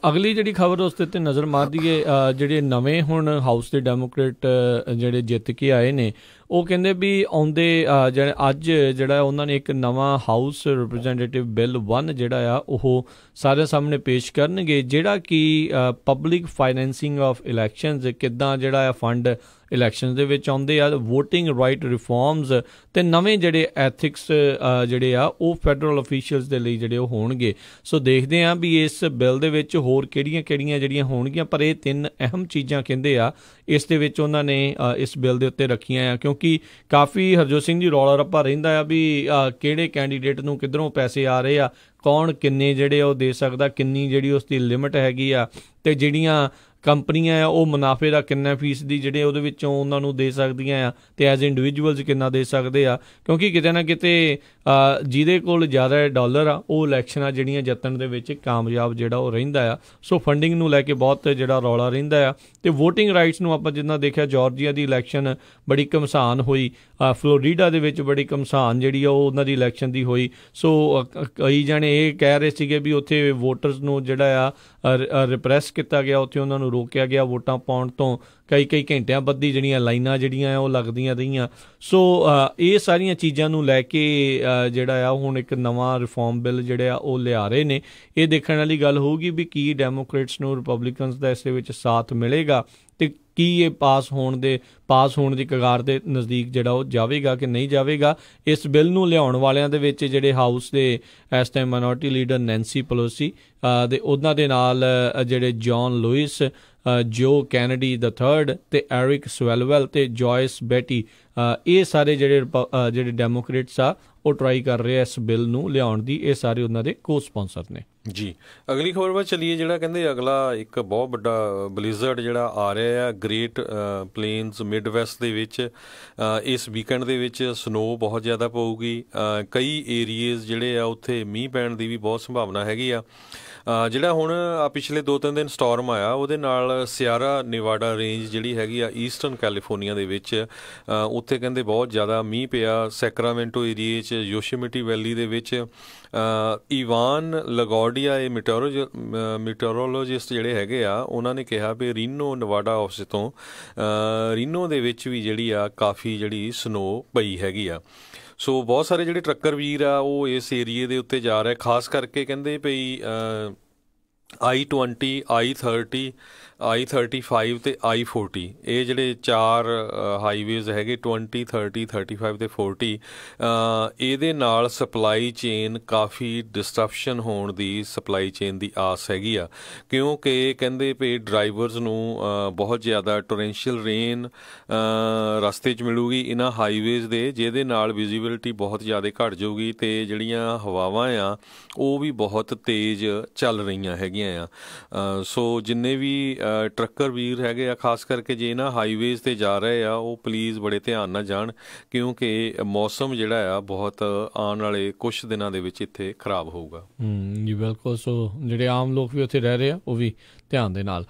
ਅਗਲੀ ਜਿਹੜੀ ਖਬਰ ਉਸ ਦੇ ਉੱਤੇ ਨਜ਼ਰ ਮਾਰ ਦਈਏ, ਜਿਹੜੇ ਨਵੇਂ ਹੁਣ ਹਾਊਸ ਦੇ ਡੈਮੋਕ੍ਰੇਟ ਜਿਹੜੇ ਜਿੱਤ ਕੇ ਆਏ ਨੇ ਉਹ ਕਹਿੰਦੇ ਵੀ ਆਉਂਦੇ ਜਿਹੜੇ ਅੱਜ ਜਿਹੜਾ ਉਹਨਾਂ ਨੇ ਇੱਕ ਨਵਾਂ ਹਾਊਸ ਰਿਪਰੈਜ਼ੈਂਟੇਟਿਵ ਬਿੱਲ 1 ਜਿਹੜਾ ਆ ਉਹ ਸਾਰਿਆਂ ਸਾਹਮਣੇ ਪੇਸ਼ ਕਰਨਗੇ, ਜਿਹੜਾ ਕਿ ਪਬਲਿਕ ਫਾਈਨੈਂਸਿੰਗ ਆਫ ਇਲੈਕਸ਼ਨਸ, ਕਿੱਦਾਂ ਜਿਹੜਾ ਆ ਫੰਡ ਇਲੈਕਸ਼ਨ ਦੇ ਵਿੱਚ ਆਉਂਦੇ ਆ, ਵੋਟਿੰਗ ਰਾਈਟ ਰਿਫੋਰਮਸ ਅਤੇ ਨਵੇਂ ਜਿਹੜੇ ਐਥਿਕਸ ਜਿਹੜੇ ਆ ਉਹ ਫੈਡਰਲ ਅਫੀਸ਼ੀਅਲਸ ਦੇ ਲਈ ਜਿਹੜੇ ਉਹ ਹੋਣਗੇ। ਸੋ ਦੇਖਦੇ ਹਾਂ ਵੀ ਇਸ ਬਿੱਲ ਦੇ ਵਿੱਚ ਹੋਰ ਕਿਹੜੀਆਂ ਜਿਹੜੀਆਂ ਹੋਣਗੀਆਂ, ਪਰ ਇਹ 3 ਅਹਿਮ ਚੀਜ਼ਾਂ ਕਹਿੰਦੇ ਆ ਇਸ ਦੇ ਵਿੱਚ ਉਹਨਾਂ ਨੇ ਇਸ ਬਿੱਲ ਦੇ ਉੱਤੇ ਰੱਖੀਆਂ ਆ, ਕਿਉਂਕਿ ਕਾਫੀ ਹਰਜੋਤ ਸਿੰਘ ਜੀ ਰੌਲਾ ਰੱਪਾ ਰਹਿੰਦਾ ਆ ਵੀ ਕਿਹੜੇ ਕੈਂਡੀਡੇਟ ਨੂੰ ਕਿੱਧਰੋਂ ਪੈਸੇ ਆ ਰਹੇ ਆ, ਕੌਣ ਕਿੰਨੇ ਜਿਹੜੇ ਉਹ ਦੇ ਸਕਦਾ, ਕਿੰਨੀ ਜਿਹੜੀ ਉਸ ਦੀ ਲਿਮਿਟ ਹੈਗੀ ਆ, ਅਤੇ ਜਿਹੜੀਆਂ ਕੰਪਨੀਆਂ ਆ ਉਹ ਮੁਨਾਫੇ ਦਾ ਕਿੰਨਾ ਫੀਸਦੀ ਜਿਹੜੇ ਉਹਦੇ ਵਿੱਚੋਂ ਉਹਨਾਂ ਨੂੰ ਦੇ ਸਕਦੀਆਂ ਆ, ਅਤੇ ਐਜ਼ ਇੰਡੀਵਿਜੂਅਲਸ ਕਿੰਨਾ ਦੇ ਸਕਦੇ ਆ, ਕਿਉਂਕਿ ਕਿਤੇ ਨਾ ਕਿਤੇ ਜਿਹਦੇ ਕੋਲ ਜ਼ਿਆਦਾ ਡਾਲਰ ਆ ਉਹ ਇਲੈਕਸ਼ਨਾਂ ਜਿਹੜੀਆਂ ਜਿੱਤਣ ਦੇ ਵਿੱਚ ਕਾਮਯਾਬ ਜਿਹੜਾ ਉਹ ਰਹਿੰਦਾ ਆ। ਸੋ ਫੰਡਿੰਗ ਨੂੰ ਲੈ ਕੇ ਬਹੁਤ ਜਿਹੜਾ ਰੌਲਾ ਰਹਿੰਦਾ ਆ, ਅਤੇ ਵੋਟਿੰਗ ਰਾਈਟਸ ਨੂੰ ਆਪਾਂ ਜਿੱਦਾਂ ਦੇਖਿਆ ਜਾਰਜੀਆ ਦੀ ਇਲੈਕਸ਼ਨ ਬੜੀ ਘਮਸਾਨ ਹੋਈ, ਫਲੋਰੀਡਾ ਦੇ ਵਿੱਚ ਬੜੀ ਘਮਸਾਨ ਜਿਹੜੀ ਆ ਉਹ ਉਹਨਾਂ ਦੀ ਇਲੈਕਸ਼ਨ ਦੀ ਹੋਈ। ਸੋ ਕਈ ਜਾਣੇ ਇਹ ਕਹਿ ਰਹੇ ਸੀਗੇ ਵੀ ਉੱਥੇ ਵੋਟਰਸ ਨੂੰ ਜਿਹੜਾ ਆ ਰਿਪਰੈਸ ਕੀਤਾ ਗਿਆ, ਉੱਥੇ ਉਹਨਾਂ ਨੂੰ ਰੋਕਿਆ ਗਿਆ ਵੋਟਾਂ ਪਾਉਣ ਤੋਂ, ਕਈ ਘੰਟਿਆਂ ਬੱਧੀ ਜਿਹੜੀਆਂ ਲਾਈਨਾਂ ਜਿਹੜੀਆਂ ਉਹ ਲੱਗਦੀਆਂ ਰਹੀਆਂ। ਸੋ ਇਹ ਸਾਰੀਆਂ ਚੀਜ਼ਾਂ ਨੂੰ ਲੈ ਕੇ ਜਿਹੜਾ ਆ ਹੁਣ ਇੱਕ ਨਵਾਂ ਰਿਫੋਰਮ ਬਿੱਲ ਜਿਹੜੇ ਆ ਉਹ ਲਿਆ ਰਹੇ ਨੇ। ਇਹ ਦੇਖਣ ਵਾਲੀ ਗੱਲ ਹੋਊਗੀ ਵੀ ਕੀ ਡੈਮੋਕ੍ਰੇਟਸ ਨੂੰ ਰਿਪਬਲਿਕਨਸ ਦਾ ਇਸ ਦੇ ਵਿੱਚ ਸਾਥ ਮਿਲੇਗਾ, ਅਤੇ ਕੀ ਇਹ ਪਾਸ ਹੋਣ ਦੀ ਕਗਾਰ ਦੇ ਨਜ਼ਦੀਕ ਜਿਹੜਾ ਉਹ ਜਾਵੇਗਾ ਕਿ ਨਹੀਂ ਜਾਵੇਗਾ। ਇਸ ਬਿੱਲ ਨੂੰ ਲਿਆਉਣ ਵਾਲਿਆਂ ਦੇ ਵਿੱਚ ਜਿਹੜੇ ਹਾਊਸ ਦੇ ਇਸ ਟਾਈਮ ਮਾਈਨੋਰਟੀ ਲੀਡਰ ਨੈਂਸੀ ਪਲੋਸੀ ਦੇ ਉਹਨਾਂ ਦੇ ਨਾਲ ਜਿਹੜੇ ਜੌਨ ਲੂਇਸ, ਜੋ ਕੈਨੇਡੀ III ਅਤੇ ਐਰਿਕ ਸਵੈਲਵੈਲ ਅਤੇ ਜੋਇਸ ਬੈਟੀ, ਇਹ ਸਾਰੇ ਜਿਹੜੇ ਡੈਮੋਕ੍ਰੇਟਸ ਆ ਉਹ ਟਰਾਈ ਕਰ ਰਹੇ ਆ ਇਸ ਬਿੱਲ ਨੂੰ ਲਿਆਉਣ ਦੀ। ਇਹ ਸਾਰੇ ਉਹਨਾਂ ਦੇ ਕੋ ਸਪਾਂਸਰ ਨੇ। ਜੀ ਅਗਲੀ ਖਬਰ ਵੱਲ ਚੱਲੀਏ। ਜਿਹੜਾ ਕਹਿੰਦੇ ਅਗਲਾ ਇੱਕ ਬਹੁਤ ਵੱਡਾ ਬਲਿਜ਼ਰਡ ਜਿਹੜਾ ਆ ਰਿਹਾ ਆ ਗ੍ਰੇਟ ਪਲੇਨਸ ਮਿਡ ਵੈਸਟ ਦੇ ਵਿੱਚ, ਇਸ ਵੀਕਐਂਡ ਦੇ ਵਿੱਚ ਸਨੋ ਬਹੁਤ ਜ਼ਿਆਦਾ ਪਊਗੀ। ਕਈ ਏਰੀਏਜ਼ ਜਿਹੜੇ ਆ ਉੱਥੇ ਮੀਂਹ ਪੈਣ ਦੀ ਵੀ ਬਹੁਤ ਸੰਭਾਵਨਾ ਹੈਗੀ ਆ। ਜਿਹੜਾ ਹੁਣ ਪਿਛਲੇ 2-3 ਦਿਨ ਸਟੋਰਮ ਆਇਆ ਉਹਦੇ ਨਾਲ ਸਿਆਰਾ ਨਿਵਾਡਾ ਰੇਂਜ ਜਿਹੜੀ ਹੈਗੀ ਆ ਈਸਟਰਨ ਕੈਲੀਫੋਰਨੀਆ ਦੇ ਵਿੱਚ, ਉੱਥੇ ਕਹਿੰਦੇ ਬਹੁਤ ਜ਼ਿਆਦਾ ਮੀਂਹ ਪਿਆ। ਸੈਕਰਾਮੈਂਟੋ ਏਰੀਏ 'ਚ, ਯੋਸ਼ੀਮਿਟੀ ਵੈਲੀ ਦੇ ਵਿੱਚ। ਇਵਾਨ ਲਗੋਡੀਆ ਇਹ ਮੀਟਰੋਲੋਜਿਸਟ ਜਿਹੜੇ ਹੈਗੇ ਆ ਉਹਨਾਂ ਨੇ ਕਿਹਾ ਵੀ ਰੀਨੋ ਨਵਾਡਾ ਆਫਿਸ ਤੋਂ ਰੀਨੋ ਦੇ ਵਿੱਚ ਵੀ ਜਿਹੜੀ ਆ ਕਾਫੀ ਜਿਹੜੀ ਸਨੋ ਪਈ ਹੈਗੀ ਆ। ਸੋ ਬਹੁਤ ਸਾਰੇ ਜਿਹੜੇ ਟਰੱਕਰ ਵੀਰ ਆ ਉਹ ਇਸ ਏਰੀਏ ਦੇ ਉੱਤੇ ਜਾ ਰਹੇ, ਖਾਸ ਕਰਕੇ ਕਹਿੰਦੇ ਭਈ I-20, I-30, I-35 ਅਤੇ I-40 ਇਹ ਜਿਹੜੇ 4 ਹਾਈਵੇਜ਼ ਹੈਗੇ 20, 30, 35 ਅਤੇ 40, ਇਹਦੇ ਨਾਲ ਸਪਲਾਈ ਚੇਨ ਕਾਫੀ ਡਿਸਟਰਪਸ਼ਨ ਹੋਣ ਦੀ ਸਪਲਾਈ ਚੇਨ ਦੀ ਆਸ ਹੈਗੀ ਆ, ਕਿਉਂਕਿ ਕਹਿੰਦੇ ਵੀ ਡਰਾਈਵਰਸ ਨੂੰ ਬਹੁਤ ਜ਼ਿਆਦਾ ਟੋਰੈਂਸ਼ੀਅਲ ਰੇਨ ਰਸਤੇ 'ਚ ਮਿਲੂਗੀ ਇਹਨਾਂ ਹਾਈਵੇਜ਼ ਦੇ, ਜਿਹਦੇ ਨਾਲ ਵਿਜ਼ੀਬਿਲਿਟੀ ਬਹੁਤ ਜ਼ਿਆਦਾ ਘੱਟ ਜਾਊਗੀ ਅਤੇ ਜਿਹੜੀਆਂ ਹਵਾਵਾਂ ਆ ਉਹ ਵੀ ਬਹੁਤ ਤੇਜ਼ ਚੱਲ ਰਹੀਆਂ ਹੈਗੀਆਂ ਆ। ਸੋ ਜਿੰਨੇ ਵੀ ਟਰੱਕਰ ਵੀਰ ਹੈਗੇ ਆ, ਖਾਸ ਕਰਕੇ ਜੇ ਇਹਨਾਂ ਹਾਈਵੇਜ਼ 'ਤੇ ਜਾ ਰਹੇ ਆ ਉਹ ਪਲੀਜ਼ ਬੜੇ ਧਿਆਨ ਨਾਲ ਜਾਣ, ਕਿਉਂਕਿ ਮੌਸਮ ਜਿਹੜਾ ਆ ਬਹੁਤ ਆਉਣ ਵਾਲੇ ਕੁਛ ਦਿਨਾਂ ਦੇ ਵਿੱਚ ਇੱਥੇ ਖਰਾਬ ਹੋਊਗਾ। ਜੀ ਬਿਲਕੁਲ। ਸੋ ਜਿਹੜੇ ਆਮ ਲੋਕ ਵੀ ਉੱਥੇ ਰਹਿ ਰਹੇ ਆ ਉਹ ਵੀ ਧਿਆਨ ਦੇ ਨਾਲ।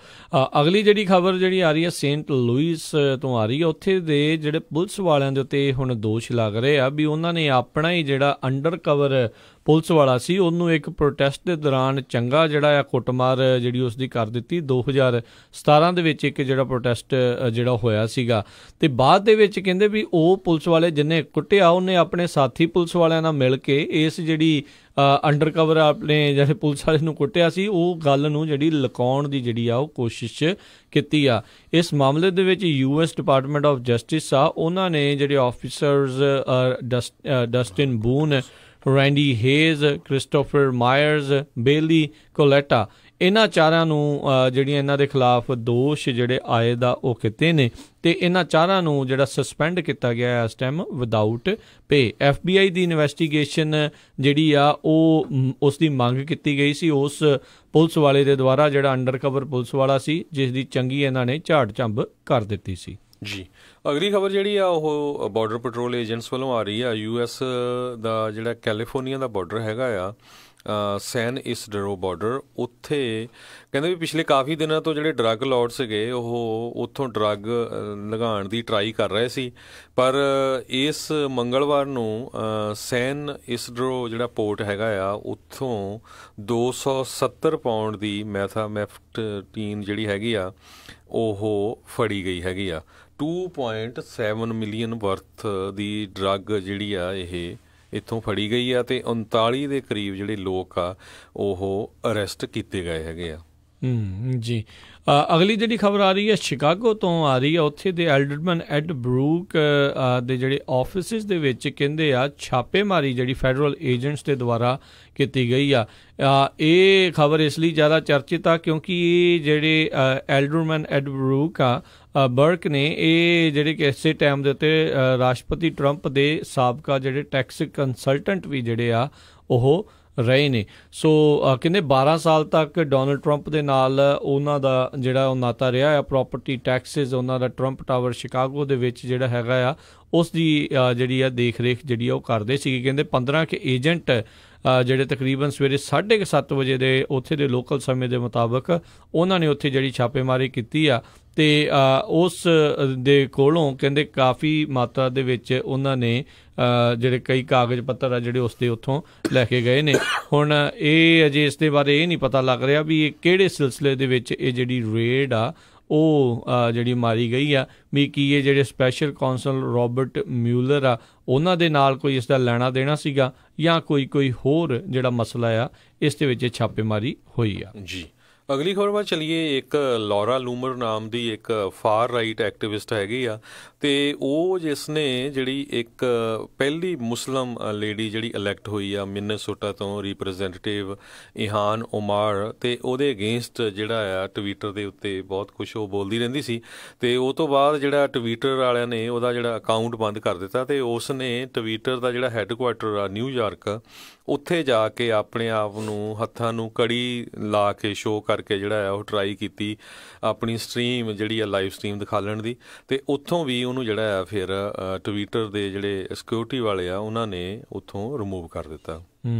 ਅਗਲੀ ਜਿਹੜੀ ਖਬਰ ਜਿਹੜੀ ਆ ਰਹੀ ਹੈ ਸੇਂਟ ਲੂਇਸ ਤੋਂ ਆ ਰਹੀ ਹੈ। ਉੱਥੇ ਦੇ ਜਿਹੜੇ ਪੁਲਿਸ ਵਾਲਿਆਂ ਦੇ ਉੱਤੇ ਹੁਣ ਦੋਸ਼ ਲੱਗ ਰਹੇ ਆ ਵੀ ਉਹਨਾਂ ਨੇ ਆਪਣਾ ਹੀ ਜਿਹੜਾ ਅੰਡਰ ਕਵਰ ਪੁਲਿਸ ਵਾਲਾ ਸੀ ਉਹਨੂੰ ਇੱਕ ਪ੍ਰੋਟੈਸਟ ਦੇ ਦੌਰਾਨ ਚੰਗਾ ਜਿਹੜਾ ਆ ਕੁੱਟਮਾਰ ਜਿਹੜੀ ਉਸ ਦੀ ਕਰ ਦਿੱਤੀ। 2017 ਦੇ ਵਿੱਚ ਇੱਕ ਜਿਹੜਾ ਪ੍ਰੋਟੈਸਟ ਜਿਹੜਾ ਹੋਇਆ ਸੀਗਾ, ਅਤੇ ਬਾਅਦ ਦੇ ਵਿੱਚ ਕਹਿੰਦੇ ਵੀ ਉਹ ਪੁਲਿਸ ਵਾਲੇ ਜਿਹਨੇ ਕੁੱਟਿਆ ਉਹਨੇ ਆਪਣੇ ਸਾਥੀ ਪੁਲਿਸ ਵਾਲਿਆਂ ਨਾਲ ਮਿਲ ਕੇ ਇਸ ਜਿਹੜੀ ਅੰਡਰ ਕਵਰ ਆਪਣੇ ਜਿਹੜੇ ਪੁਲਿਸ ਵਾਲੇ ਨੂੰ ਕੁੱਟਿਆ ਸੀ ਉਹ ਗੱਲ ਨੂੰ ਜਿਹੜੀ ਲੁਕਾਉਣ ਦੀ ਜਿਹੜੀ ਆ ਉਹ ਕੋਸ਼ਿਸ਼ ਕੀਤੀ ਆ। ਇਸ ਮਾਮਲੇ ਦੇ ਵਿੱਚ US ਡਿਪਾਰਟਮੈਂਟ ਆਫ ਜਸਟਿਸ ਆ ਉਹਨਾਂ ਨੇ ਜਿਹੜੇ ਆਫਿਸਰਸ ਡਸਟਿਨ ਬੂਨ, ਰੈਂਡੀ ਹੇਜ਼, ਕ੍ਰਿਸਟੋਫਰ ਮਾਇਰਜ਼, ਬੇਲੀ ਕੋਲੈਟਾ, ਇਹਨਾਂ ਚਾਰਾਂ ਨੂੰ ਜਿਹੜੀਆਂ ਇਹਨਾਂ ਦੇ ਖਿਲਾਫ ਦੋਸ਼ ਜਿਹੜੇ ਆਏ ਦਾ ਉਹ ਕੀਤੇ ਨੇ, ਅਤੇ ਇਹਨਾਂ ਚਾਰਾਂ ਨੂੰ ਜਿਹੜਾ ਸਸਪੈਂਡ ਕੀਤਾ ਗਿਆ ਇਸ ਟਾਈਮ ਵਿਦਾਊਟ ਪੇ। FBI ਦੀ ਇਨਵੈਸਟੀਗੇਸ਼ਨ ਜਿਹੜੀ ਆ ਉਹ ਉਸ ਦੀ ਮੰਗ ਕੀਤੀ ਗਈ ਸੀ ਉਸ ਪੁਲਿਸ ਵਾਲੇ ਦੇ ਦੁਆਰਾ ਜਿਹੜਾ ਅੰਡਰ ਕਵਰ ਪੁਲਿਸ ਵਾਲਾ ਸੀ, ਜਿਸ ਦੀ ਚੰਗੀ ਇਹਨਾਂ ਨੇ ਝਾੜ ਝੰਬ ਕਰ ਦਿੱਤੀ ਸੀ। ਜੀ ਅਗਲੀ ਖਬਰ ਜਿਹੜੀ ਆ ਉਹ ਬਾਰਡਰ ਪੈਟਰੋਲ ਏਜੰਟਸ ਵੱਲੋਂ ਆ ਰਹੀ ਆ। US ਦਾ ਜਿਹੜਾ ਕੈਲੀਫੋਰਨੀਆ ਦਾ ਬਾਰਡਰ ਹੈਗਾ ਆ ਸੈਨ ਇਸਡਰੋ ਬਾਰਡਰ, ਉੱਥੇ ਕਹਿੰਦੇ ਵੀ ਪਿਛਲੇ ਕਾਫੀ ਦਿਨਾਂ ਤੋਂ ਜਿਹੜੇ ਡਰੱਗ ਲੌਰਡ ਸੀਗੇ ਉਹ ਉੱਥੋਂ ਡਰੱਗ ਲਗਾਉਣ ਦੀ ਟਰਾਈ ਕਰ ਰਹੇ ਸੀ। ਪਰ ਇਸ ਮੰਗਲਵਾਰ ਨੂੰ ਸੈਨ ਇਸਡਰੋ ਜਿਹੜਾ ਪੋਰਟ ਹੈਗਾ ਆ, ਉੱਥੋਂ 270 ਪਾਉਂਡ ਦੀ ਮੈਥਾਮੈਫਟੀਨ ਜਿਹੜੀ ਹੈਗੀ ਆ ਉਹ ਫੜੀ ਗਈ ਹੈਗੀ ਆ। 2.7 ਮਿਲੀਅਨ ਵਰਥ ਦੀ ਡਰੱਗ ਜਿਹੜੀ ਆ ਇਹ ਇੱਥੋਂ ਫੜੀ ਗਈ ਆ, ਅਤੇ 39 ਦੇ ਕਰੀਬ ਜਿਹੜੇ ਲੋਕ ਆ ਉਹ ਅਰੈਸਟ ਕੀਤੇ ਗਏ ਹੈਗੇ ਆ। ਜੀ ਅਗਲੀ ਜਿਹੜੀ ਖਬਰ ਆ ਰਹੀ ਹੈ ਸ਼ਿਕਾਗੋ ਤੋਂ ਆ ਰਹੀ ਹੈ। ਉੱਥੇ ਦੇ ਐਲਡਰਮਨ ਐਡ ਬਰੂਕ ਦੇ ਜਿਹੜੇ ਆਫਿਸਿਸ ਦੇ ਵਿੱਚ ਕਹਿੰਦੇ ਆ ਛਾਪੇਮਾਰੀ ਜਿਹੜੀ ਫੈਡਰਲ ਏਜੰਟਸ ਦੇ ਦੁਆਰਾ ਕੀਤੀ ਗਈ ਆ। ਇਹ ਖਬਰ ਇਸ ਲਈ ਜ਼ਿਆਦਾ ਚਰਚਿਤ ਆ ਕਿਉਂਕਿ ਇਹ ਜਿਹੜੇ ਐਲਡਰਮਨ ਐਡ ਬਰੂਕ ਆ ਬਰਕ ਨੇ, ਇਹ ਜਿਹੜੇ ਕਿਸੇ ਟਾਈਮ ਦੇ ਉੱਤੇ ਰਾਸ਼ਟਰਪਤੀ ਟਰੰਪ ਦੇ ਸਾਬਕਾ ਜਿਹੜੇ ਟੈਕਸ ਕੰਸਲਟੈਂਟ ਵੀ ਜਿਹੜੇ ਆ ਉਹ ਰਹੇ ਨੇ। ਸੋ ਕਹਿੰਦੇ 12 ਸਾਲ ਤੱਕ ਡੋਨਲਡ ਟਰੰਪ ਦੇ ਨਾਲ ਉਹਨਾਂ ਦਾ ਜਿਹੜਾ ਉਹ ਨਾਤਾ ਰਿਹਾ ਆ। ਪ੍ਰੋਪਰਟੀ ਟੈਕਸਿਸ ਉਹਨਾਂ ਦਾ ਟਰੰਪ ਟਾਵਰ ਸ਼ਿਕਾਗੋ ਦੇ ਵਿੱਚ ਜਿਹੜਾ ਹੈਗਾ ਆ ਉਸ ਦੀ ਜਿਹੜੀ ਆ ਦੇਖ ਰੇਖ ਜਿਹੜੀ ਆ ਉਹ ਕਰਦੇ ਸੀਗੇ। ਕਹਿੰਦੇ 15 ਕੁ ਏਜੰਟ ਜਿਹੜੇ ਤਕਰੀਬਨ ਸਵੇਰੇ 7:30 ਵਜੇ ਦੇ ਉੱਥੇ ਦੇ ਲੋਕਲ ਸਮੇਂ ਦੇ ਮੁਤਾਬਕ ਉਹਨਾਂ ਨੇ ਉੱਥੇ ਜਿਹੜੀ ਛਾਪੇਮਾਰੀ ਕੀਤੀ ਆ, ਅਤੇ ਉਸ ਦੇ ਕੋਲੋਂ ਕਹਿੰਦੇ ਕਾਫੀ ਮਾਤਰਾ ਦੇ ਵਿੱਚ ਉਹਨਾਂ ਨੇ ਜਿਹੜੇ ਕਈ ਕਾਗਜ਼ ਪੱਤਰ ਆ ਜਿਹੜੇ ਉਸਦੇ ਉੱਥੋਂ ਲੈ ਕੇ ਗਏ ਨੇ। ਹੁਣ ਇਹ ਅਜੇ ਇਸ ਦੇ ਬਾਰੇ ਇਹ ਨਹੀਂ ਪਤਾ ਲੱਗ ਰਿਹਾ ਵੀ ਇਹ ਕਿਹੜੇ ਸਿਲਸਿਲੇ ਦੇ ਵਿੱਚ ਇਹ ਜਿਹੜੀ ਰੇਡ ਆ ਉਹ ਜਿਹੜੀ ਮਾਰੀ ਗਈ ਆ, ਵੀ ਕੀ ਇਹ ਜਿਹੜੇ ਸਪੈਸ਼ਲ ਕੌਂਸਲ ਰੋਬਰਟ ਮਿਊਲਰ ਆ ਉਹਨਾਂ ਦੇ ਨਾਲ ਕੋਈ ਇਸ ਦਾ ਲੈਣਾ ਦੇਣਾ ਸੀਗਾ, ਜਾਂ ਕੋਈ ਹੋਰ ਜਿਹੜਾ ਮਸਲਾ ਆ ਇਸ ਦੇ ਵਿੱਚ ਛਾਪੇਮਾਰੀ ਹੋਈ ਆ। ਜੀ ਅਗਲੀ ਖਬਰ ਵੱਲ ਚਲੀਏ। ਇੱਕ ਲੌਰਾ ਲੂਮਰ ਨਾਮ ਦੀ ਇੱਕ ਫਾਰ ਰਾਈਟ ਐਕਟਿਵਿਸਟ ਹੈਗੀ ਆ, ਅਤੇ ਉਹ ਜਿਸ ਨੇ ਜਿਹੜੀ ਇੱਕ ਪਹਿਲੀ ਮੁਸਲਿਮ ਲੇਡੀ ਜਿਹੜੀ ਇਲੈਕਟ ਹੋਈ ਆ ਮਿਨੇਸੋਟਾ ਤੋਂ, ਰਿਪਰੈਜ਼ੈਂਟੇਟਿਵ ਇਹਾਨ ਉਮਾਰ, ਅਤੇ ਉਹਦੇ ਅਗੇਂਸਟ ਜਿਹੜਾ ਆ ਟਵਿੱਟਰ ਦੇ ਉੱਤੇ ਬਹੁਤ ਕੁਛ ਉਹ ਬੋਲਦੀ ਰਹਿੰਦੀ ਸੀ, ਅਤੇ ਉਹ ਤੋਂ ਬਾਅਦ ਜਿਹੜਾ ਟਵਿੱਟਰ ਵਾਲਿਆਂ ਨੇ ਉਹਦਾ ਜਿਹੜਾ ਅਕਾਊਂਟ ਬੰਦ ਕਰ ਦਿੱਤਾ, ਅਤੇ ਉਸ ਨੇ ਟਵਿੱਟਰ ਦਾ ਜਿਹੜਾ ਹੈੱਡਕੁਆਟਰ ਆ ਨਿਊਯਾਰਕ, ਉੱਥੇ ਜਾ ਕੇ ਆਪਣੇ ਆਪ ਨੂੰ ਹੱਥਾਂ ਨੂੰ ਕੜੀ ਲਾ ਕੇ ਸ਼ੋਅ ਕਰਕੇ ਜਿਹੜਾ ਆ ਉਹ ਟਰਾਈ ਕੀਤੀ ਆਪਣੀ ਸਟਰੀਮ ਜਿਹੜੀ ਆ ਲਾਈਵ ਸਟਰੀਮ ਦਿਖਾਲਣ ਦੀ, ਅਤੇ ਉੱਥੋਂ ਵੀ ਉਹਨੂੰ ਜਿਹੜਾ ਆ ਫਿਰ ਟਵਿੱਟਰ ਦੇ ਜਿਹੜੇ ਸਿਕਿਉਰਿਟੀ ਵਾਲੇ ਆ ਉਹਨਾਂ ਨੇ ਉੱਥੋਂ ਰਿਮੂਵ ਕਰ ਦਿੱਤਾ।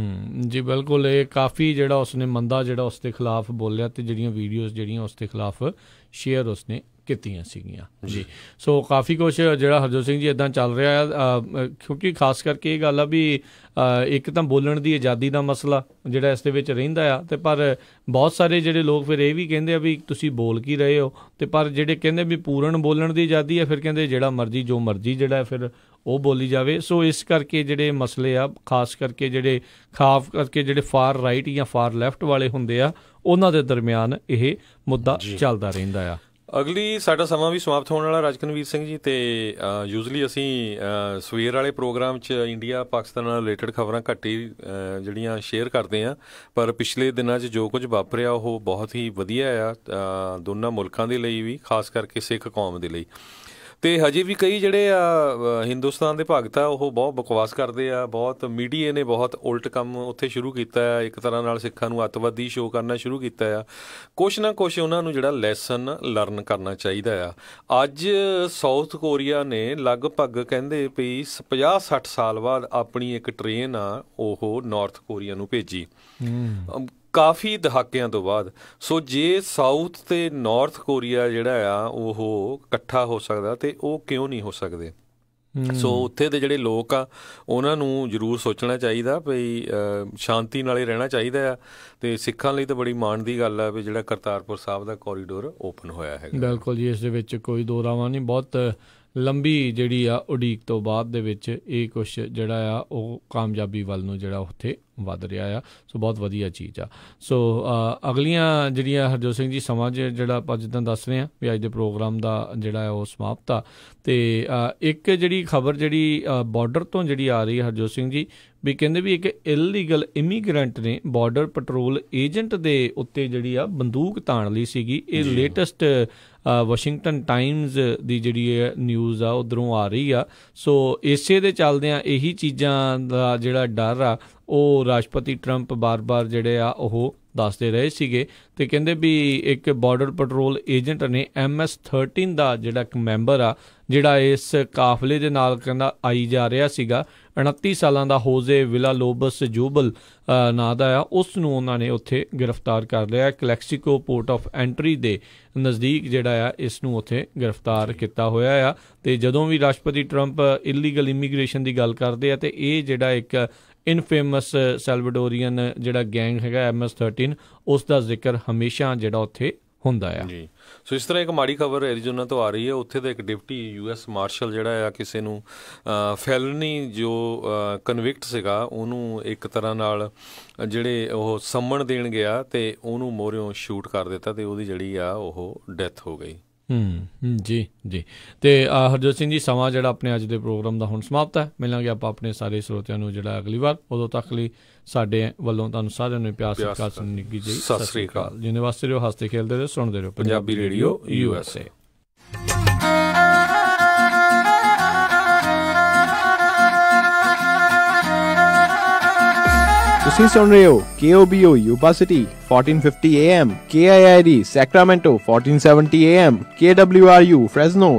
ਜੀ ਬਿਲਕੁਲ, ਇਹ ਕਾਫੀ ਜਿਹੜਾ ਉਸਨੇ ਮੰਦਾ ਜਿਹੜਾ ਉਸ ਦੇ ਖਿਲਾਫ ਬੋਲਿਆ, ਅਤੇ ਜਿਹੜੀਆਂ ਵੀਡੀਓਜ਼ ਜਿਹੜੀਆਂ ਉਸ ਦੇ ਖਿਲਾਫ ਸ਼ੇਅਰ ਉਸਨੇ ਕੀਤੀਆਂ ਸੀਗੀਆਂ। ਜੀ ਸੋ ਕਾਫੀ ਕੁਛ ਜਿਹੜਾ ਹਰਜੋਤ ਸਿੰਘ ਜੀ ਇੱਦਾਂ ਚੱਲ ਰਿਹਾ ਆ, ਕਿਉਂਕਿ ਖਾਸ ਕਰਕੇ ਇਹ ਗੱਲ ਆ ਵੀ ਇੱਕ ਤਾਂ ਬੋਲਣ ਦੀ ਆਜ਼ਾਦੀ ਦਾ ਮਸਲਾ ਜਿਹੜਾ ਇਸ ਦੇ ਵਿੱਚ ਰਹਿੰਦਾ ਆ, ਅਤੇ ਪਰ ਬਹੁਤ ਸਾਰੇ ਜਿਹੜੇ ਲੋਕ ਫਿਰ ਇਹ ਵੀ ਕਹਿੰਦੇ ਆ ਵੀ ਤੁਸੀਂ ਬੋਲ ਕੀ ਰਹੇ ਹੋ, ਅਤੇ ਪਰ ਜਿਹੜੇ ਕਹਿੰਦੇ ਵੀ ਪੂਰਨ ਬੋਲਣ ਦੀ ਆਜ਼ਾਦੀ ਆ, ਫਿਰ ਕਹਿੰਦੇ ਜਿਹੜਾ ਮਰਜ਼ੀ ਜੋ ਮਰਜ਼ੀ ਜਿਹੜਾ ਫਿਰ ਉਹ ਬੋਲੀ ਜਾਵੇ। ਸੋ ਇਸ ਕਰਕੇ ਜਿਹੜੇ ਮਸਲੇ ਆ ਖਾਸ ਕਰਕੇ ਜਿਹੜੇ ਫਾਰ ਰਾਈਟ ਜਾਂ ਫਾਰ ਲੈਫਟ ਵਾਲੇ ਹੁੰਦੇ ਆ ਉਹਨਾਂ ਦੇ ਦਰਮਿਆਨ ਇਹ ਮੁੱਦਾ ਚੱਲਦਾ ਰਹਿੰਦਾ ਆ। ਅਗਲੀ ਸਾਡਾ ਸਮਾਂ ਵੀ ਸਮਾਪਤ ਹੋਣ ਵਾਲਾ ਰਾਜਕਨਵੀਰ ਸਿੰਘ ਜੀ, ਅਤੇ ਯੂਜ਼ਲੀ ਅਸੀਂ ਸਵੇਰ ਵਾਲੇ ਪ੍ਰੋਗਰਾਮ 'ਚ ਇੰਡੀਆ ਪਾਕਿਸਤਾਨ ਨਾਲ ਰਿਲੇਟਡ ਖਬਰਾਂ ਘੱਟ ਹੀ ਜਿਹੜੀਆਂ ਸ਼ੇਅਰ ਕਰਦੇ ਹਾਂ, ਪਰ ਪਿਛਲੇ ਦਿਨਾਂ 'ਚ ਜੋ ਕੁਝ ਵਾਪਰਿਆ ਉਹ ਬਹੁਤ ਹੀ ਵਧੀਆ ਆ ਦੋਨਾਂ ਮੁਲਕਾਂ ਦੇ ਲਈ ਵੀ, ਖਾਸ ਕਰਕੇ ਸਿੱਖ ਕੌਮ ਦੇ ਲਈ। ਅਤੇ ਹਜੇ ਵੀ ਕਈ ਜਿਹੜੇ ਆ ਹਿੰਦੁਸਤਾਨ ਦੇ ਭਗਤ ਆ ਉਹ ਬਹੁਤ ਬਕਵਾਸ ਕਰਦੇ ਆ, ਬਹੁਤ ਮੀਡੀਆ ਨੇ ਬਹੁਤ ਉਲਟ ਕੰਮ ਉੱਥੇ ਸ਼ੁਰੂ ਕੀਤਾ ਆ, ਇੱਕ ਤਰ੍ਹਾਂ ਨਾਲ ਸਿੱਖਾਂ ਨੂੰ ਅੱਤਵਾਦੀ ਸ਼ੋਅ ਕਰਨਾ ਸ਼ੁਰੂ ਕੀਤਾ ਆ। ਕੁਛ ਨਾ ਕੁਛ ਉਹਨਾਂ ਨੂੰ ਜਿਹੜਾ ਲੈਸਨ ਲਰਨ ਕਰਨਾ ਚਾਹੀਦਾ ਆ। ਅੱਜ ਸਾਊਥ ਕੋਰੀਆ ਨੇ ਲਗਭਗ ਕਹਿੰਦੇ ਵੀ 50-60 ਸਾਲ ਬਾਅਦ ਆਪਣੀ ਇੱਕ ਟ੍ਰੇਨ ਆ ਉਹ ਨਾਰਥ ਕੋਰੀਆ ਨੂੰ ਭੇਜੀ, ਕਾਫੀ ਦਹਾਕਿਆਂ ਤੋਂ ਬਾਅਦ। ਸੋ ਜੇ ਸਾਊਥ ਤੇ ਨਾਰਥ ਕੋਰੀਆ ਜਿਹੜਾ ਆ ਉਹ ਇਕੱਠਾ ਹੋ ਸਕਦਾ ਤੇ ਉਹ ਕਿਉਂ ਨਹੀਂ ਹੋ ਸਕਦੇ? ਸੋ ਉੱਥੇ ਦੇ ਜਿਹੜੇ ਲੋਕ ਆ ਉਹਨਾਂ ਨੂੰ ਜ਼ਰੂਰ ਸੋਚਣਾ ਚਾਹੀਦਾ ਵੀ ਸ਼ਾਂਤੀ ਨਾਲ ਹੀ ਰਹਿਣਾ ਚਾਹੀਦਾ ਆ, ਅਤੇ ਸਿੱਖਾਂ ਲਈ ਤਾਂ ਬੜੀ ਮਾਣ ਦੀ ਗੱਲ ਆ ਵੀ ਜਿਹੜਾ ਕਰਤਾਰਪੁਰ ਸਾਹਿਬ ਦਾ ਕੋਰੀਡੋਰ ਓਪਨ ਹੋਇਆ ਹੈਗਾ। ਬਿਲਕੁਲ ਜੀ, ਇਸ ਦੇ ਵਿੱਚ ਕੋਈ ਦੋ ਰਾਵਾਂ ਨਹੀਂ। ਬਹੁਤ ਲੰਬੀ ਜਿਹੜੀ ਆ ਉਡੀਕ ਤੋਂ ਬਾਅਦ ਦੇ ਵਿੱਚ ਇਹ ਕੁਛ ਜਿਹੜਾ ਆ ਉਹ ਕਾਮਯਾਬੀ ਵੱਲ ਨੂੰ ਜਿਹੜਾ ਉੱਥੇ ਵੱਧ ਰਿਹਾ ਆ। ਸੋ ਬਹੁਤ ਵਧੀਆ ਚੀਜ਼ ਆ। ਸੋ ਅਗਲੀਆਂ ਜਿਹੜੀਆਂ ਹਰਜੋਤ ਸਿੰਘ ਜੀ ਸਮਾਂ ਜਿਹੜਾ ਆਪਾਂ ਜਿੱਦਾਂ ਦੱਸ ਰਹੇ ਹਾਂ ਵੀ ਅੱਜ ਦੇ ਪ੍ਰੋਗਰਾਮ ਦਾ ਜਿਹੜਾ ਆ ਉਹ ਸਮਾਪਤ ਆ, ਅਤੇ ਇੱਕ ਜਿਹੜੀ ਖਬਰ ਜਿਹੜੀ ਬਾਰਡਰ ਤੋਂ ਜਿਹੜੀ ਆ ਰਹੀ ਹੈ ਹਰਜੋਤ ਸਿੰਘ ਜੀ, ਵੀ ਕਹਿੰਦੇ ਵੀ ਇੱਕ ਇਲੀਗਲ ਇਮੀਗਰੈਂਟ ਨੇ ਬਾਰਡਰ ਪੈਟਰੋਲ ਏਜੰਟ ਦੇ ਉੱਤੇ ਜਿਹੜੀ ਆ ਬੰਦੂਕ ਤਾਣ ਲਈ ਸੀਗੀ। ਇਹ ਲੇਟੈਸਟ ਵਾਸ਼ਿੰਗਟਨ ਟਾਈਮਜ਼ ਦੀ ਜਿਹੜੀ ਨਿਊਜ਼ ਆ ਉੱਧਰੋਂ ਆ ਰਹੀ ਆ। ਸੋ ਇਸੇ ਦੇ ਚੱਲਦਿਆਂ ਇਹੀ ਚੀਜ਼ਾਂ ਦਾ ਜਿਹੜਾ ਡਰ ਆ ਉਹ ਰਾਸ਼ਟਰਪਤੀ ਟਰੰਪ ਬਾਰ-ਬਾਰ ਜਿਹੜੇ ਆ ਉਹ ਦੱਸਦੇ ਰਹੇ ਸੀਗੇ ਤੇ ਕਹਿੰਦੇ ਵੀ ਇੱਕ ਬਾਰਡਰ ਪੈਟਰੋਲ ਏਜੰਟ ਨੇ MS-13 ਦਾ ਜਿਹੜਾ ਇੱਕ ਮੈਂਬਰ ਆ ਜਿਹੜਾ ਇਸ ਕਾਫਲੇ ਦੇ ਨਾਲ ਕਹਿੰਦਾ ਆਈ ਜਾ ਰਿਹਾ ਸੀਗਾ 29 ਸਾਲਾਂ ਦਾ ਹੋਜ਼ੇ ਵਿਲਾ ਲੋਬਸ ਜੂਬਲ ਨਾਂ ਦਾ ਆ, ਉਸ ਨੂੰ ਉਹਨਾਂ ਨੇ ਉੱਥੇ ਗ੍ਰਿਫਤਾਰ ਕਰ ਲਿਆ। ਕਲੈਕਸੀਕੋ ਪੋਰਟ ਆਫ ਐਂਟਰੀ ਦੇ ਨਜ਼ਦੀਕ ਜਿਹੜਾ ਆ ਇਸ ਨੂੰ ਉੱਥੇ ਗ੍ਰਿਫਤਾਰ ਕੀਤਾ ਹੋਇਆ ਆ। ਤੇ ਜਦੋਂ ਵੀ ਰਾਸ਼ਟਰਪਤੀ ਟਰੰਪ ਇਲੀਗਲ ਇਮੀਗ੍ਰੇਸ਼ਨ ਦੀ ਗੱਲ ਕਰਦੇ ਆ ਤੇ ਇਹ ਜਿਹੜਾ ਇੱਕ ਇਨਫੇਮਸ ਸੈਲਵਡੋਰੀਅਨ ਜਿਹੜਾ ਗੈਂਗ ਹੈਗਾ MS-13 ਉਸ ਦਾ ਜ਼ਿਕਰ ਹਮੇਸ਼ਾ ਜਿਹੜਾ ਉੱਥੇ ਹੁੰਦਾ ਆ ਜੀ। ਸੋ ਇਸ ਤਰ੍ਹਾਂ ਇੱਕ ਮਾੜੀ ਖਬਰ ਐਰੀਜ਼ੋਨਾ ਤੋਂ ਆ ਰਹੀ ਹੈ। ਉੱਥੇ ਦਾ ਇੱਕ ਡਿਪਟੀ US ਮਾਰਸ਼ਲ ਜਿਹੜਾ ਆ ਕਿਸੇ ਨੂੰ ਫੈਲਨੀ ਜੋ ਕਨਵਿਕਟ ਸੀਗਾ ਉਹਨੂੰ ਇੱਕ ਤਰ੍ਹਾਂ ਨਾਲ ਜਿਹੜੇ ਉਹ ਸੰਮਣ ਦੇਣ ਗਿਆ ਤੇ ਉਹਨੂੰ ਮੋਹਰਿਓਂ ਸ਼ੂਟ ਕਰ ਦਿੱਤਾ ਤੇ ਉਹਦੀ ਜਿਹੜੀ ਆ ਉਹ ਡੈਥ ਹੋ ਗਈ। ਜੀ ਜੀ। ਤੇ ਹਰਜੋਤ ਸਿੰਘ ਜੀ, ਸਮਾਂ ਜਿਹੜਾ ਆਪਣੇ ਅੱਜ ਦੇ ਪ੍ਰੋਗਰਾਮ ਦਾ ਹੁਣ ਸਮਾਪਤ ਹੈ। ਮਿਲਾਂਗੇ ਆਪਾਂ ਆਪਣੇ ਸਾਰੇ ਸਰੋਤਿਆਂ ਨੂੰ ਜਿਹੜਾ ਅਗਲੀ ਵਾਰ। ਉਦੋਂ ਤੱਕ ਲਈ ਸਾਡੇ ਵੱਲੋਂ ਤੁਹਾਨੂੰ ਸਾਰਿਆਂ ਨੂੰ ਪਿਆਰ ਸਤਿਕਾਰ ਨਿੱਘੀ ਜੀ ਸਤਿ ਸ੍ਰੀ ਅਕਾਲ। ਜਿੰਨੇ ਵਾਸਤੇ ਰਹੋ, ਹੱਸਦੇ ਖੇਲਦੇ ਰਹੋ, ਸੁਣਦੇ ਰਹੋ ਪੰਜਾਬੀ ਰੇਡੀਓ USA। ਤੁਸੀਂ ਸੁਣ ਰਹੇ ਹੋ KOBO Yuba City 1450 AM, KIID Sacramento 1470 AM, KWRU Fresno